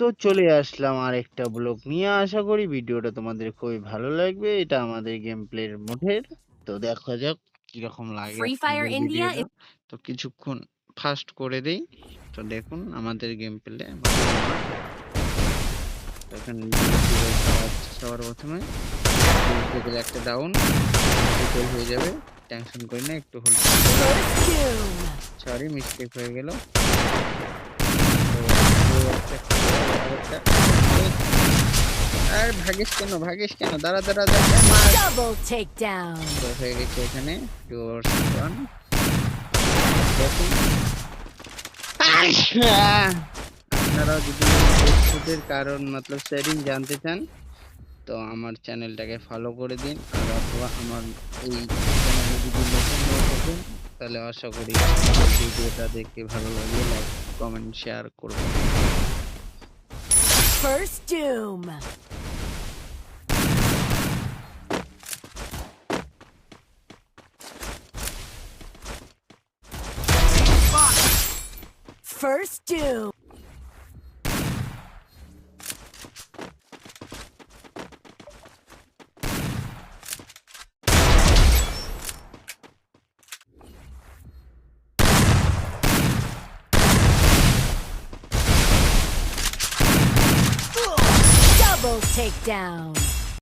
তো চলে আসলাম আরেকটা ব্লগ নিয়ে। আশা করি ভিডিওটা তোমাদের খুবই ভালো লাগবে। এটা আমাদের গেম প্লের মোডের। তো দেখা যাক কিরকম লাগে Free Fire আপনাদের India ভিডিওটা। is তো কিছুক্ষণ ফাস্ট করে দেই। তো দেখুন আমাদের গেম প্লে এখানে সবার প্রথমে একটা ডাউন হয়ে যাবে, টেনশন করি না, একটু hold first doom. Sorry mistake হয়ে গেল। আর ভাগিস কেন দাঁড়া Double takedown. হয়ে গেছে এখানে আপনারাও যদি এর কারণ মতলব সেটিং জানতে চান তো আমার চ্যানেলটাকে ফলো করে দিন। আর অথবা আমার এই চ্যানেলে যদি নতুন হয়ে থাকেন তাহলে আশা করি ভিডিওটা দেখতে ভালো লাগলে লাইক কমেন্ট শেয়ার করবেন। First doom. First doom. Double takedown.